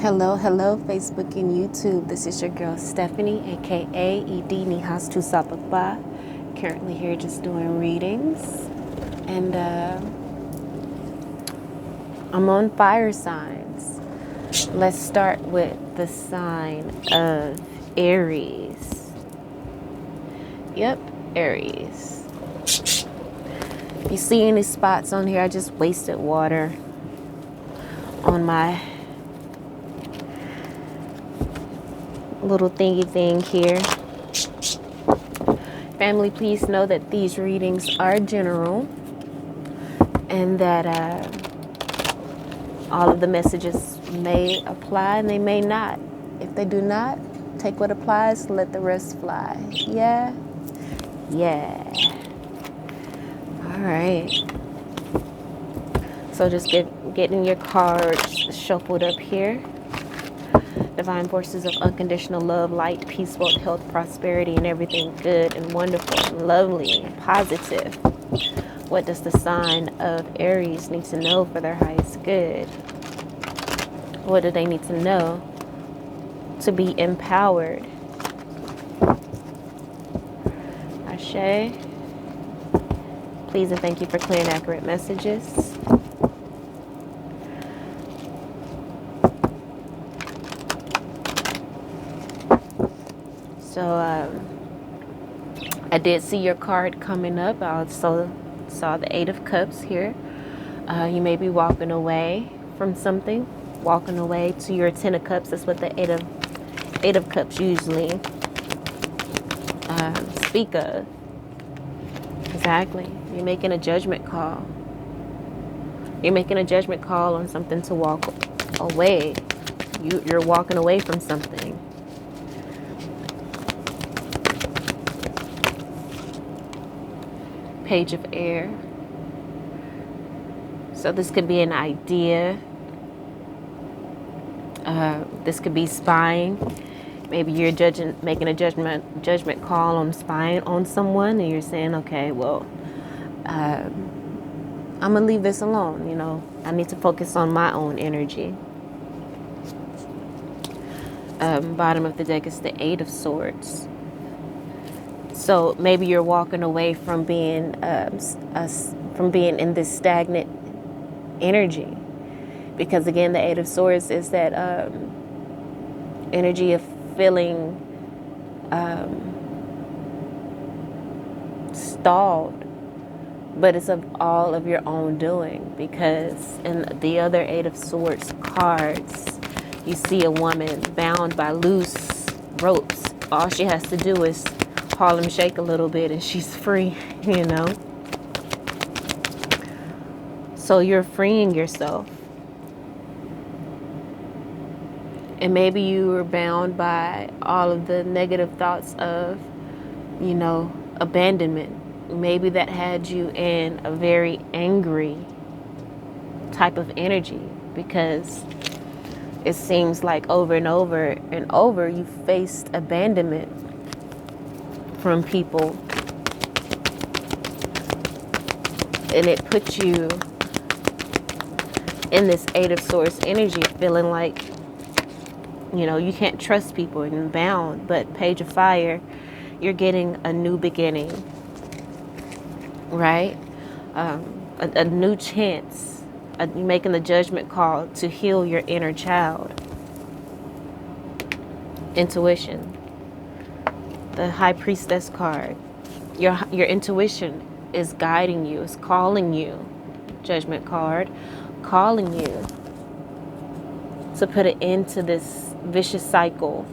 Hello, Facebook and YouTube. This is your girl Stephanie, aka Ed Nihas Tu Sapapa. Currently here just doing readings. And I'm on fire signs. Let's start with the sign of Aries. Yep, Aries. If you see any spots on here, I just wasted water on my little thingy thing here. Family, please know that these readings are general and that all of the messages may apply and they may not. If they do not, take what applies, let the rest fly. Yeah. All right. So just getting your cards shuffled up here. Divine forces of unconditional love, light, peace, wealth, health, prosperity, and everything good and wonderful and lovely and positive. What does the sign of Aries need to know for their highest good? What do they need to know to be empowered? Ashe. Please and thank you for clear and accurate messages. So I did see your card coming up. I also saw the Eight of Cups here. You may be walking away from something, walking away to your Ten of Cups. That's what the Eight of Cups usually speak of. Exactly. You're making a judgment call. You're making a judgment call on something to walk away. You're walking away from something. Page of Air. So this could be an idea. This could be spying. Maybe you're making a judgment call on spying on someone, and you're saying, okay, well, I'm gonna leave this alone. You know, I need to focus on my own energy. Bottom of the deck is the Eight of Swords. So maybe you're walking away from being in this stagnant energy, because again, the Eight of Swords is that energy of feeling stalled, but it's of all of your own doing. Because in the other Eight of Swords cards, you see a woman bound by loose ropes. All she has to do is Harlem shake a little bit and she's free, you know. So you're freeing yourself. And maybe you were bound by all of the negative thoughts of, you know, abandonment. Maybe that had you in a very angry type of energy, because it seems like over and over you faced abandonment from people, and it put you in this Eight of Swords energy, feeling like, you know, you can't trust people and you're bound. But Page of Fire, you're getting a new beginning, right? A new chance. You're making the judgment call to heal your inner child. Intuition. The High Priestess card. Your intuition is guiding you, is calling you. Judgment card, calling you to put an end to this vicious cycle.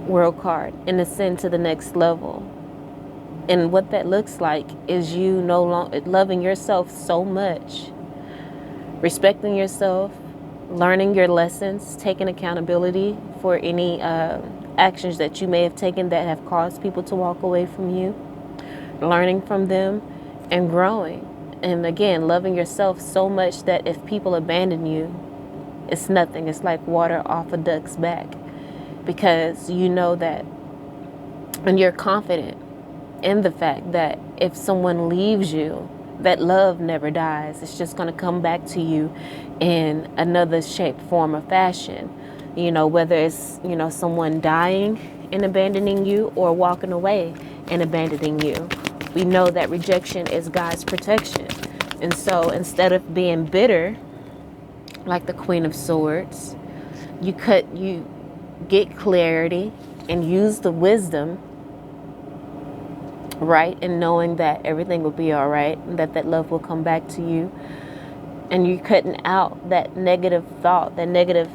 World card, and ascend to the next level. And what that looks like is you no longer loving yourself so much, respecting yourself, learning your lessons, taking accountability for any actions that you may have taken that have caused people to walk away from you, learning from them and growing. And again, loving yourself so much that if people abandon you, it's nothing. It's like water off a duck's back, because you know that, and you're confident in the fact that if someone leaves you, that love never dies. It's just going to come back to you in another shape, form, or fashion. Whether it's, someone dying and abandoning you, or walking away and abandoning you. We know that rejection is God's protection. And so instead of being bitter, like the Queen of Swords, you get clarity and use the wisdom, right? And knowing that everything will be all right, and that love will come back to you. And you're cutting out that negative thought, the negative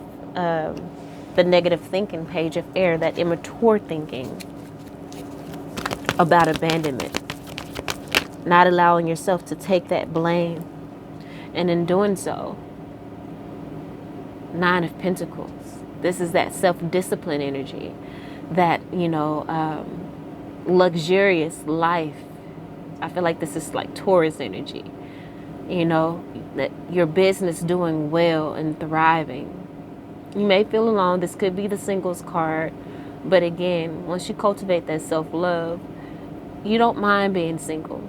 thinking, page of air, that immature thinking about abandonment. Not allowing yourself to take that blame. And in doing so, 9 of Pentacles. This is that self-discipline energy, that, luxurious life. I feel like this is like Taurus energy, that your business doing well and thriving. You may feel alone. This could be the singles card. But again, once you cultivate that self-love, you don't mind being single.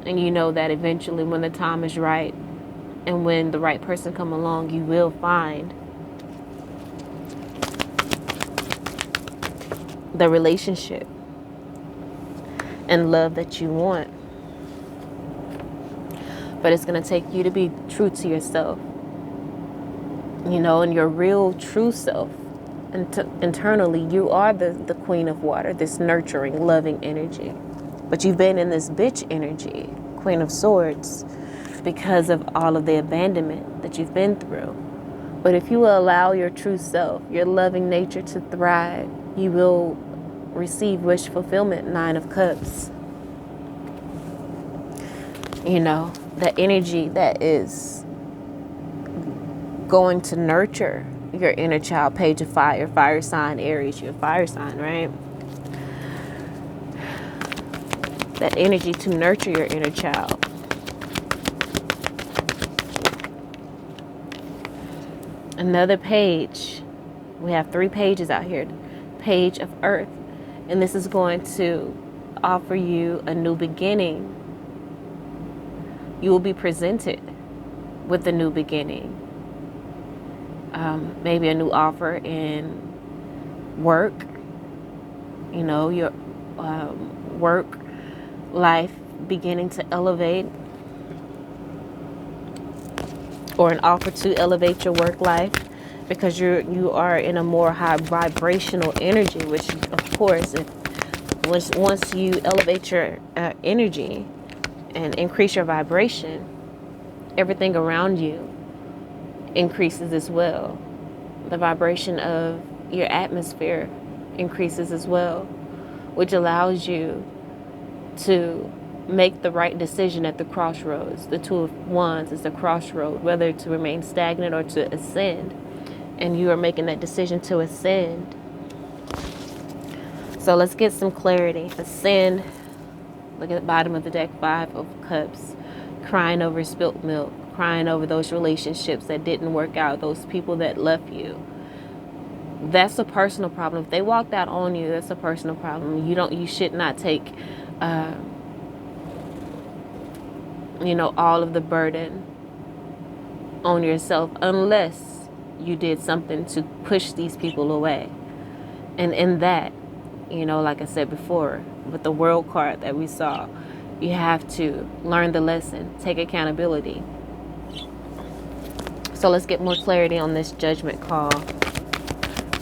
And you know that eventually, when the time is right and when the right person come along, you will find the relationship and love that you want. But it's going to take you to be true to yourself, and your real true self. Internally, you are the Queen of Water, this nurturing, loving energy. But you've been in this bitch energy, Queen of Swords, because of all of the abandonment that you've been through. But if you will allow your true self, your loving nature to thrive, you will receive wish fulfillment, 9 of Cups. The energy that is going to nurture your inner child, page of fire, fire sign, Aries, you're a fire sign, right? That energy to nurture your inner child. Another page. We have 3 pages out here. Page of Earth. And this is going to offer you a new beginning. You will be presented with a new beginning. Maybe a new offer in work. Your work life beginning to elevate, or an offer to elevate your work life, because you are in a more high vibrational energy, which of course, once you elevate your energy and increase your vibration, everything around you increases as well. The vibration of your atmosphere increases as well, which allows you to make the right decision at the crossroads. The 2 of Wands is the crossroad, whether to remain stagnant or to ascend. And you are making that decision to ascend. So let's get some clarity. Ascend. Look at the bottom of the deck, 5 of Cups. Crying over spilt milk. Crying over those relationships that didn't work out. Those people that left you. That's a personal problem. If they walked out on you, that's a personal problem. You should not take all of the burden on yourself, unless you did something to push these people away. And in that, like I said before, with the World card that we saw, you have to learn the lesson, take accountability. So let's get more clarity on this judgment call.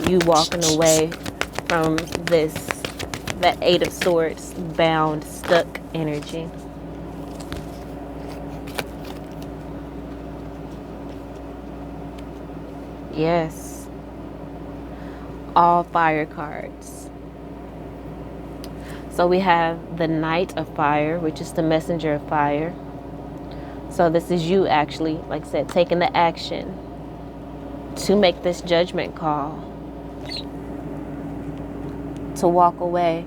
You walking away from that 8 of Swords, bound, stuck energy. Yes. All fire cards. So we have the Knight of Fire, which is the messenger of fire. So this is you actually, like I said, taking the action to make this judgment call. To walk away.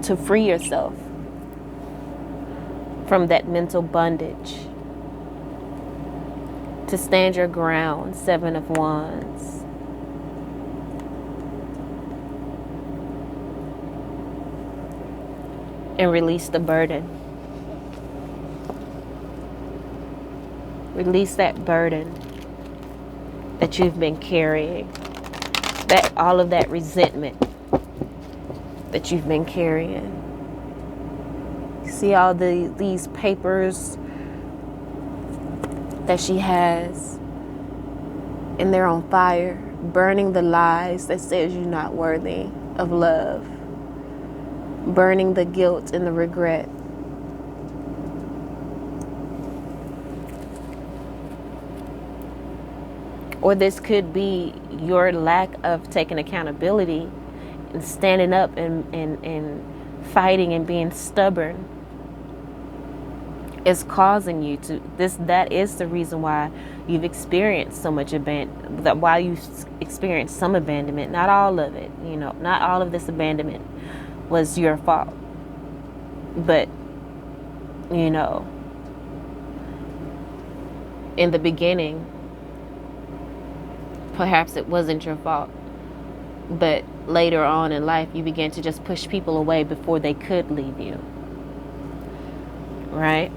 To free yourself from that mental bondage. To stand your ground, 7 of Wands. And release the burden. Release that burden that you've been carrying. That all of that resentment that you've been carrying. See all these papers that she has, and they're on fire, burning the lies that says you're not worthy of love, burning the guilt and the regret. Or this could be your lack of taking accountability and standing up and fighting and being stubborn is causing you to that is the reason why you've experienced so much why you experienced some abandonment. Not all of it, not all of this abandonment was your fault. But in the beginning, perhaps it wasn't your fault, but later on in life, you began to just push people away before they could leave you, right?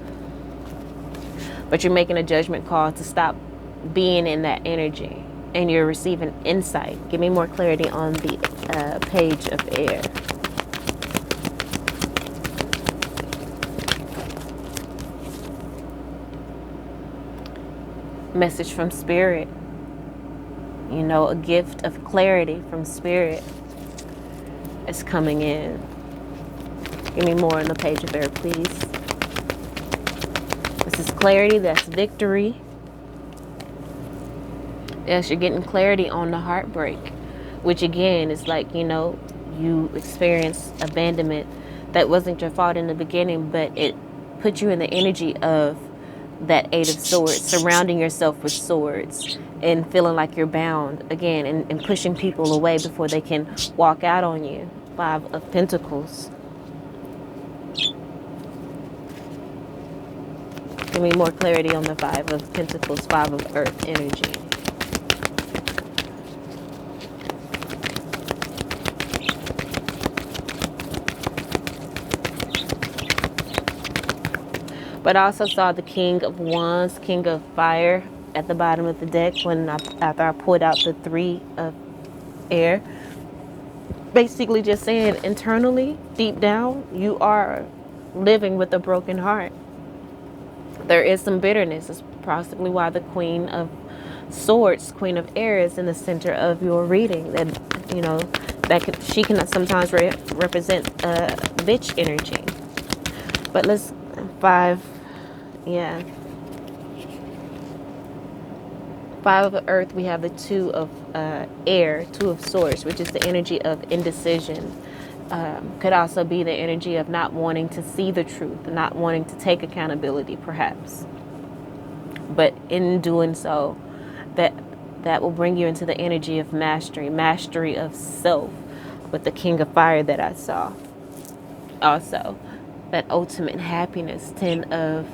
But you're making a judgment call to stop being in that energy, and you're receiving insight. Give me more clarity on the page of air. Message from spirit. A gift of clarity from spirit is coming in. Give me more on the page of air, please. This is clarity. That's victory. Yes, you're getting clarity on the heartbreak, which again is like, you experienced abandonment that wasn't your fault in the beginning, but it put you in the energy of that Eight of Swords, surrounding yourself with swords and feeling like you're bound again, and pushing people away before they can walk out on you. Five of Pentacles. Give me more clarity on the Five of Pentacles, Five of Earth energy. But I also saw the King of Wands, King of Fire at the bottom of the deck after I pulled out the Three of Air. Basically just saying internally, deep down, you are living with a broken heart. There is some bitterness. It's possibly why the Queen of Swords, Queen of Air, is in the center of your reading. That, she can sometimes represent bitch energy. But let's, Five of Earth, we have the Two of Air, Two of Swords, which is the energy of indecision. Could also be the energy of not wanting to see the truth, not wanting to take accountability, perhaps. But in doing so, that will bring you into the energy of mastery of self, with the King of Fire that I saw. Also, that ultimate happiness, Ten of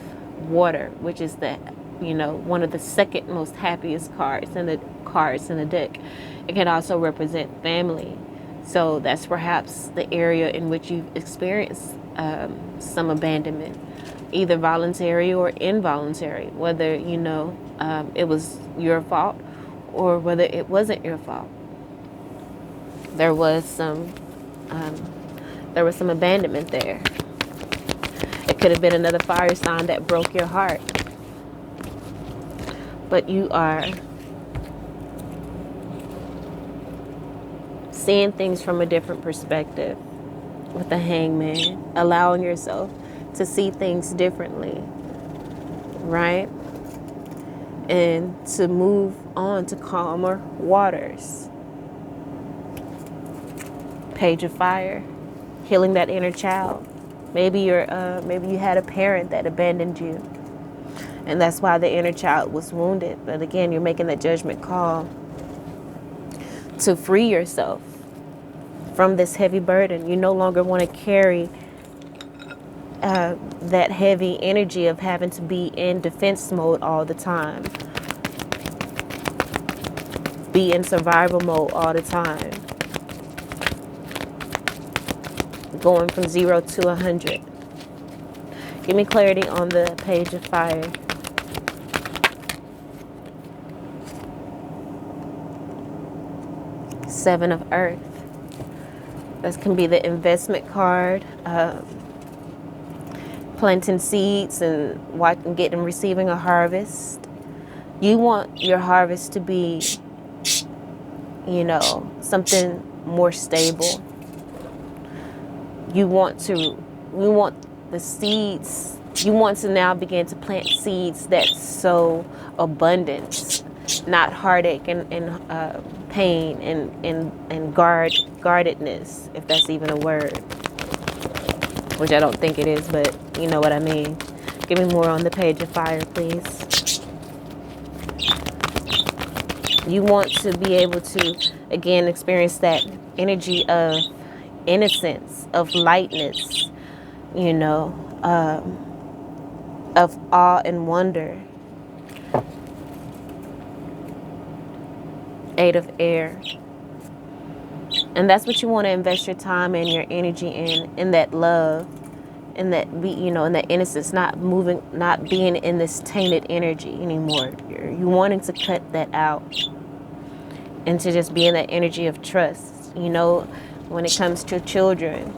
Water, which is the one of the second most happiest cards in the deck. It can also represent family. So that's perhaps the area in which you've experienced some abandonment, either voluntary or involuntary, whether it was your fault or whether it wasn't your fault. There was some abandonment there. It could have been another fire sign that broke your heart. But you are seeing things from a different perspective with the Hangman, allowing yourself to see things differently, right? And to move on to calmer waters. Page of Fire, healing that inner child. Maybe you had a parent that abandoned you, and that's why the inner child was wounded. But again, you're making that judgment call to free yourself from this heavy burden. You no longer want to carry that heavy energy of having to be in defense mode all the time, be in survival mode all the time, going from 0 to 100. Give me clarity on the Page of Fire. Seven of Earth. This can be the investment card, planting seeds and getting receiving a harvest. You want your harvest to be, you know, something more stable. You want the seeds. You want to now begin to plant seeds that sow abundance, not heartache and pain and guardedness, if that's even a word, which I don't think it is, but you know what I mean. Give me more on the Page of Fire, please. You want to be able to, again, experience that energy of innocence, of lightness, you know, of awe and wonder. Eight of Air. And that's what you want to invest your time and your energy in that love, in that in that innocence, not being in this tainted energy anymore. You're wanting to cut that out and to just be in that energy of trust. You know, when it comes to children,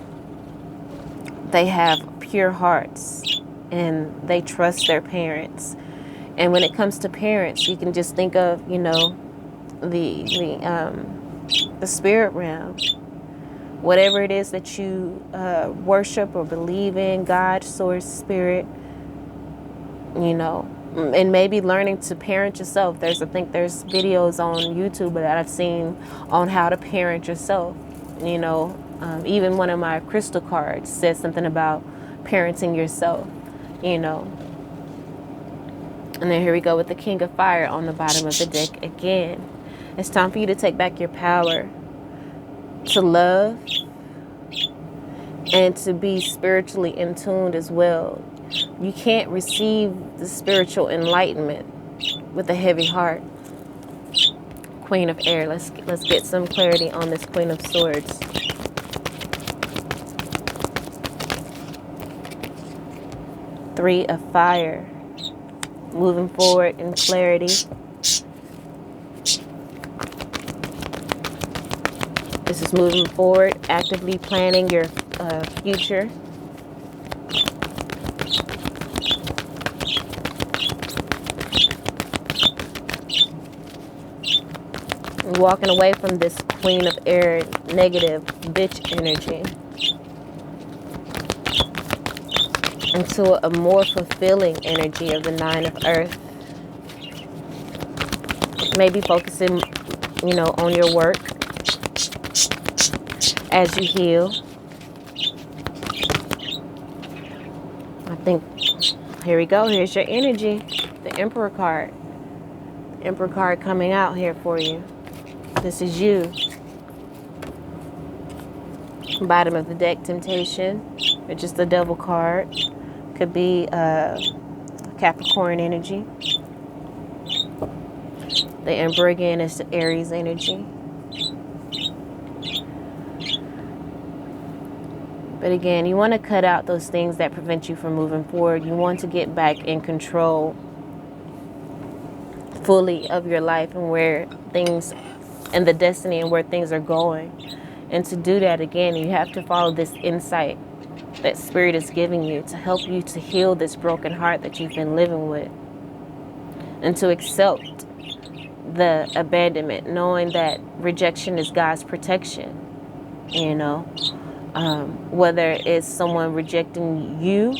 they have pure hearts and they trust their parents. And when it comes to parents, you can just think of, you know, the spirit realm, whatever it is that you worship or believe in, God, source, spirit, you know, and maybe learning to parent yourself. I think there's videos on YouTube that I've seen on how to parent yourself. You know, even one of my crystal cards says something about parenting yourself, you know. And then here we go with the King of Fire on the bottom of the deck again. It's time for you to take back your power to love and to be spiritually in tune as well. You can't receive the spiritual enlightenment with a heavy heart. Queen of Air. Let's get some clarity on this Queen of Swords. Three of Fire. Moving forward in clarity. This is moving forward, actively planning your future. Walking away from this Queen of Air negative bitch energy into a more fulfilling energy of the Nine of Earth. Maybe focusing, you know, on your work as you heal. I think, here we go. Here's your energy. The Emperor card. The Emperor card coming out here for you. This is you. Bottom of the deck, Temptation, which is the Devil card. Could be Capricorn energy. The Emperor again is the Aries energy. But again, you want to cut out those things that prevent you from moving forward. You want to get back in control fully of your life and where things and the destiny and where things are going. And to do that, again, you have to follow this insight that Spirit is giving you to help you to heal this broken heart that you've been living with, and to accept the abandonment, knowing that rejection is God's protection. You know, whether it's someone rejecting you,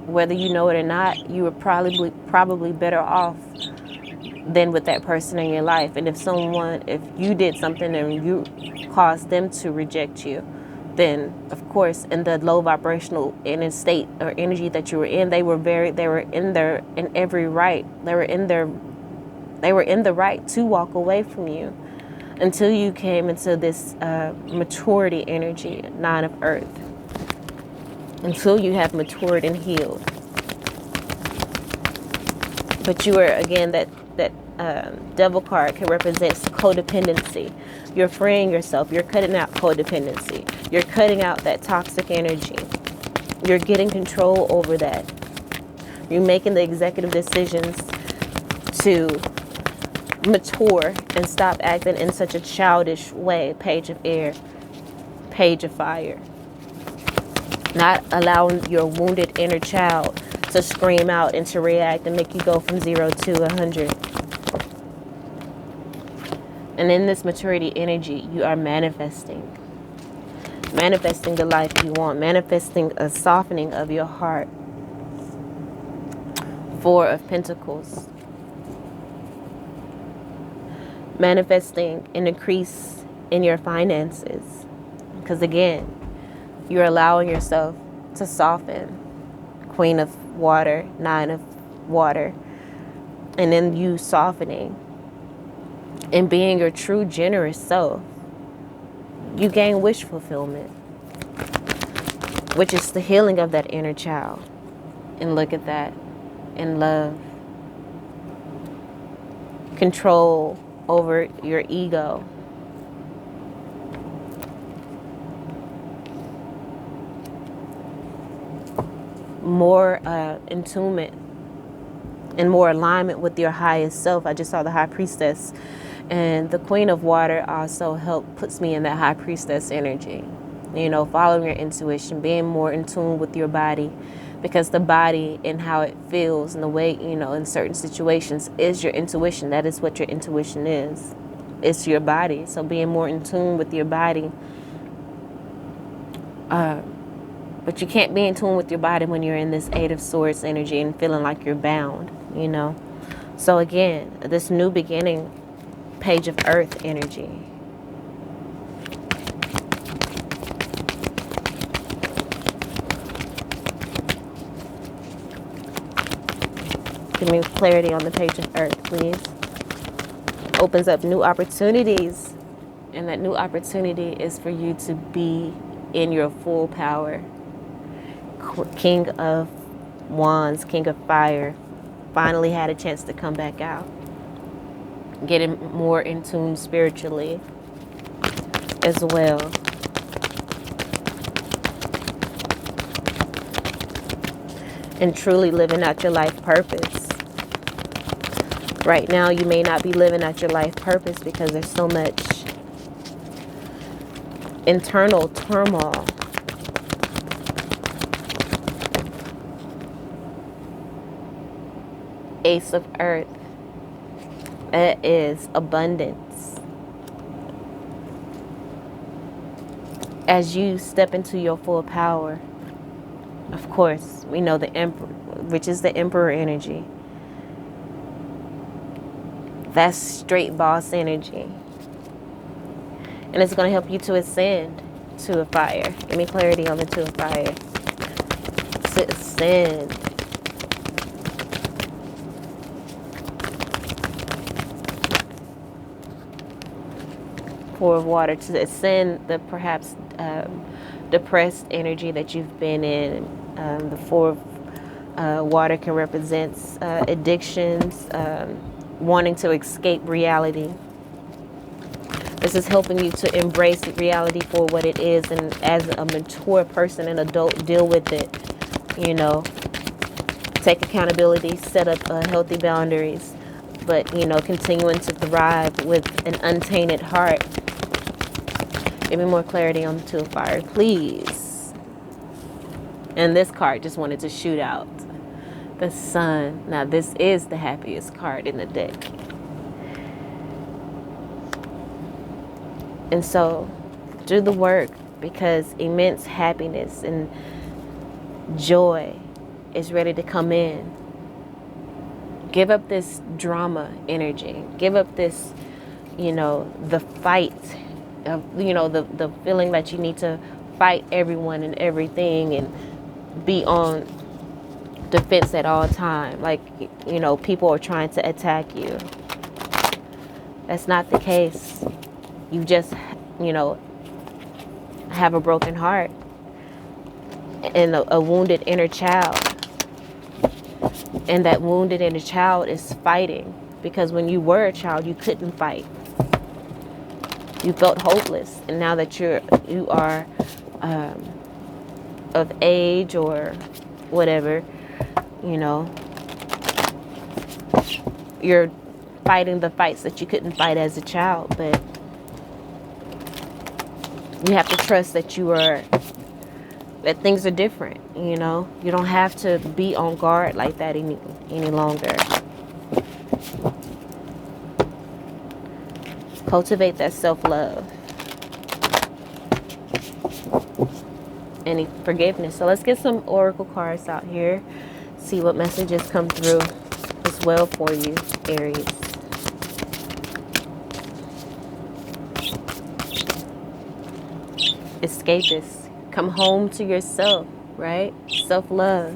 whether you know it or not, you are probably better off than with that person in your life. And if you did something and you caused them to reject you, then of course in the low vibrational inner state or energy that you were in, they were in the right to walk away from you until you came into this maturity energy, Nine of Earth, until you have matured and healed. But you are, again, that Devil card can represent codependency. You're freeing yourself. You're cutting out codependency. You're cutting out that toxic energy. You're getting control over that. You're making the executive decisions to mature and stop acting in such a childish way. Page of air, page of fire. Not allowing your wounded inner child to scream out and to react and make you go from 0 to 100. And in this maturity energy, you are manifesting the life you want, manifesting a softening of your heart. 4 of Pentacles. Manifesting an increase in your finances. Because again, you're allowing yourself to soften. Queen of Water, 9 of Water. And then you softening and being your true generous self. You gain wish fulfillment, which is the healing of that inner child. And look at that. In love. Control over your ego. More attunement and more alignment with your highest self. I just saw the High Priestess, and the Queen of Water also puts me in that High Priestess energy. You know, following your intuition, being more in tune with your body, because the body and how it feels and the way, you know, in certain situations is your intuition. That is what your intuition is. It's your body. So being more in tune with your body. But you can't be in tune with your body when you're in this 8 of Swords energy and feeling like you're bound, you know. So again, this new beginning, Page of Earth energy. Give me clarity on the Page of Earth, please. Opens up new opportunities. And that new opportunity is for you to be in your full power. King of Wands, King of Fire, finally had a chance to come back out. Getting more in tune spiritually as well. And truly living out your life purpose. Right now, you may not be living out your life purpose because there's so much internal turmoil. Ace of Earth. That is abundance. As you step into your full power, of course, we know the Emperor, which is the Emperor energy. That's straight boss energy. And it's going to help you to ascend to a fire. Give me clarity on the 2 of Fire. To ascend. Four of Water, to ascend the perhaps depressed energy that you've been in. The 4 of Water can represent addictions, wanting to escape reality. This is helping you to embrace reality for what it is, and as a mature person, an adult, deal with it. You know, take accountability, set up healthy boundaries, but, you know, continuing to thrive with an untainted heart. Give me more clarity on the 2 of Fire, please. And this card just wanted to shoot out. The Sun. Now, this is the happiest card in the deck. And so, do the work, because immense happiness and joy is ready to come in. Give up this drama energy. Give up this, you know, the fight. You know, the feeling that you need to fight everyone and everything and be on defense at all time. Like, you know, people are trying to attack you. That's not the case. You just, you know, have a broken heart and a wounded inner child. And that wounded inner child is fighting, because when you were a child, you couldn't fight. You felt hopeless, and now that you are of age or whatever, you know, you're fighting the fights that you couldn't fight as a child, but you have to trust that that things are different, you know? You don't have to be on guard like that any longer. Cultivate that self-love and forgiveness. So let's get some oracle cards out here. See what messages come through as well for you, Aries. Escapist. Come home to yourself, right? Self-love.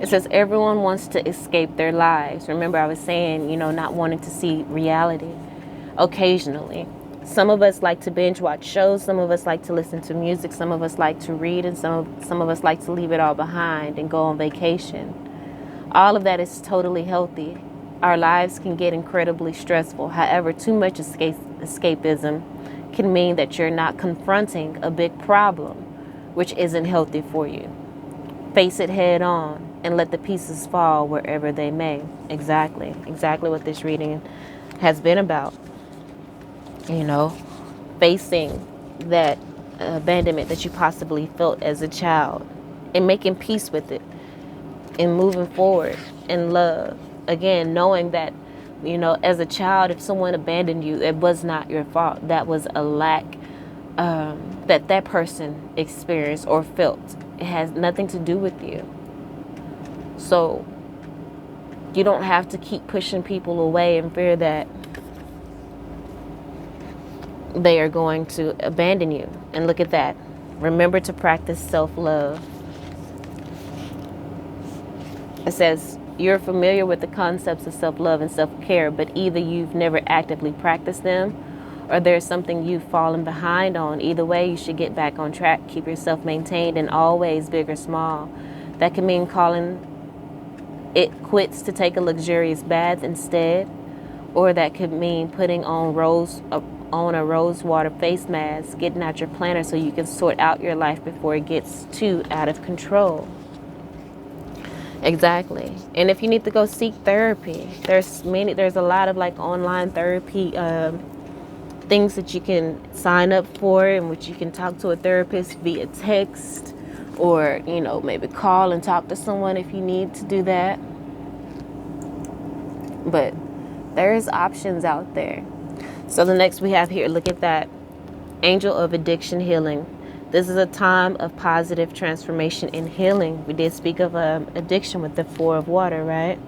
It says everyone wants to escape their lives. Remember, I was saying, you know, not wanting to see reality occasionally. Some of us like to binge watch shows. Some of us like to listen to music. Some of us like to read. And some of us like to leave it all behind and go on vacation. All of that is totally healthy. Our lives can get incredibly stressful. However, too much escapism can mean that you're not confronting a big problem, which isn't healthy for you. Face it head on and let the pieces fall wherever they may. Exactly what this reading has been about. You know, facing that abandonment that you possibly felt as a child and making peace with it and moving forward in love. Again, knowing that, you know, as a child, if someone abandoned you, it was not your fault. That was a lack that person experienced or felt. It has nothing to do with you. So you don't have to keep pushing people away in fear that they are going to abandon you. And look at that. Remember to practice self-love. It says you're familiar with the concepts of self-love and self-care, but either you've never actively practiced them or there's something you've fallen behind on. Either way, you should get back on track. Keep yourself maintained and always, big or small. That can mean calling it quits to take a luxurious bath instead, or that could mean putting on a rose water face mask, getting out your planner so you can sort out your life before it gets too out of control. Exactly. And if you need to go seek therapy, there's a lot of like online therapy things that you can sign up for, in which you can talk to a therapist via text, or, you know, maybe call and talk to someone if you need to do that. But there's options out there. So the next we have here, look at that. Angel of addiction healing. This is a time of positive transformation and healing. We did speak of addiction with the Four of Water, right?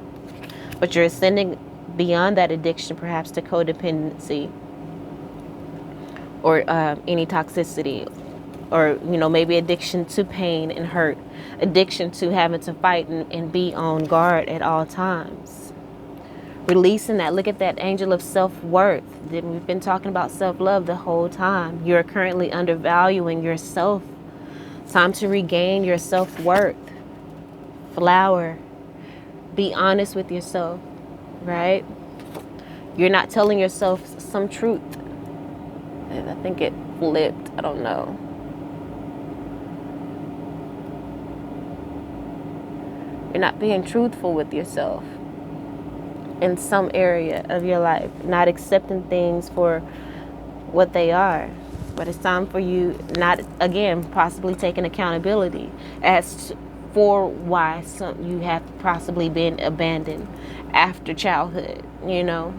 But you're ascending beyond that addiction, perhaps to codependency, or any toxicity, or, you know, maybe addiction to pain and hurt, addiction to having to fight and be on guard at all times. Releasing that. Look at that angel of self-worth. We've been talking about self-love the whole time. You're currently undervaluing yourself. Time to regain your self-worth. Flower. Be honest with yourself, right? You're not telling yourself some truth. I think it flipped. I don't know. You're not being truthful with yourself in some area of your life. Not accepting things for what they are. But it's time for you, not, again, possibly taking accountability as for why you have possibly been abandoned after childhood, you know.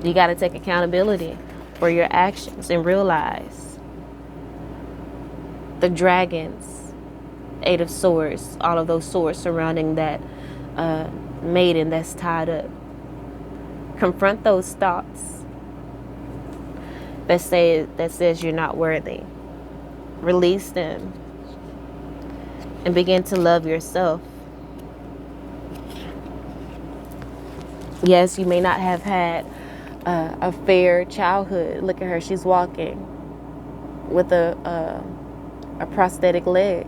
You got to take accountability for your actions and realize the dragons, 8 of Swords, all of those swords surrounding that maiden that's tied up. Confront those thoughts that says you're not worthy. Release them and begin to love yourself. Yes, you may not have had a fair childhood. Look at her, she's walking with a a prosthetic leg,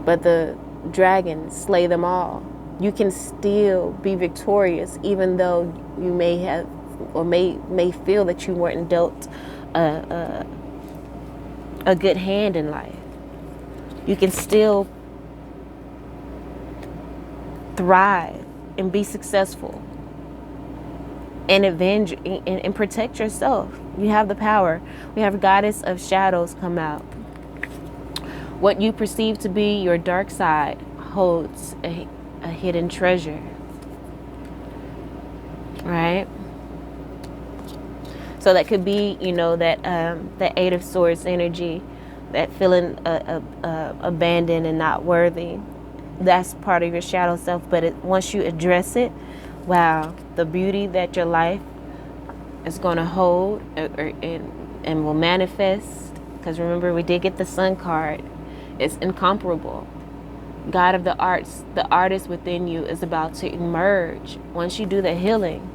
but the dragons slay them all. You can still be victorious, even though you may have or may feel that you weren't dealt a good hand in life. You can still thrive and be successful and avenge and protect yourself. You have the power. We have Goddess of Shadows come out. What you perceive to be your dark side holds a hidden treasure, right? So that could be, that Eight of Swords energy, that feeling abandoned and not worthy. That's part of your shadow self. But once you address it, wow, the beauty that your life is going to hold and will manifest. Because remember, we did get the Sun card. It's incomparable. God of the arts, the artist within you is about to emerge. Once you do the healing,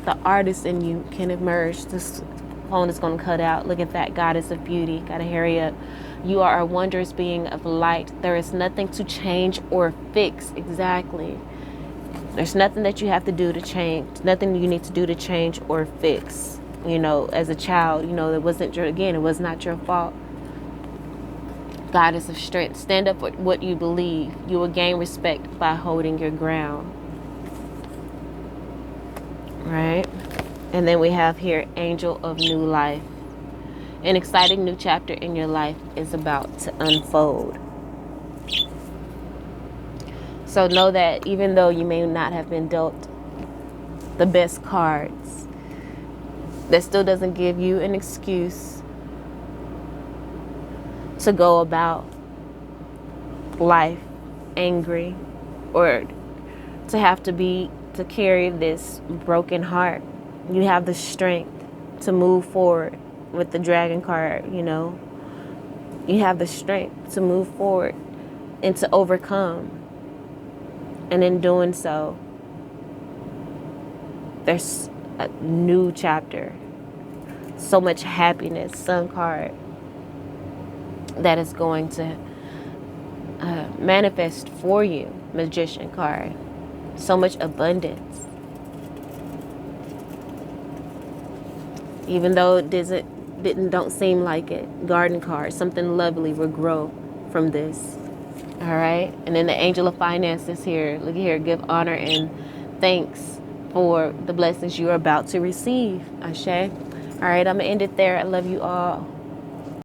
the artist in you can emerge. This phone is going to cut out. Look at that, Goddess of beauty. Gotta hurry up. You are a wondrous being of light. There is nothing to change or fix. Exactly. There's nothing that you have to do to change. Nothing you need to do to change or fix. As a child, it wasn't it was not your fault. Goddess of strength. Stand up for what you believe. You will gain respect by holding your ground. Right? And then we have here Angel of New Life. An exciting new chapter in your life is about to unfold. So know that even though you may not have been dealt the best cards, that still doesn't give you an excuse to go about life angry or to carry this broken heart. You have the strength to move forward with the Dragon card, You have the strength to move forward and to overcome. And in doing so, there's a new chapter. So much happiness, Sun card, that is going to manifest for you, Magician card. So much abundance. Even though it don't seem like it. Garden card, something lovely will grow from this. All right. And then the Angel of Finances here. Look here. Give honor and thanks for the blessings you are about to receive. Ashe. All right. I'm going to end it there. I love you all.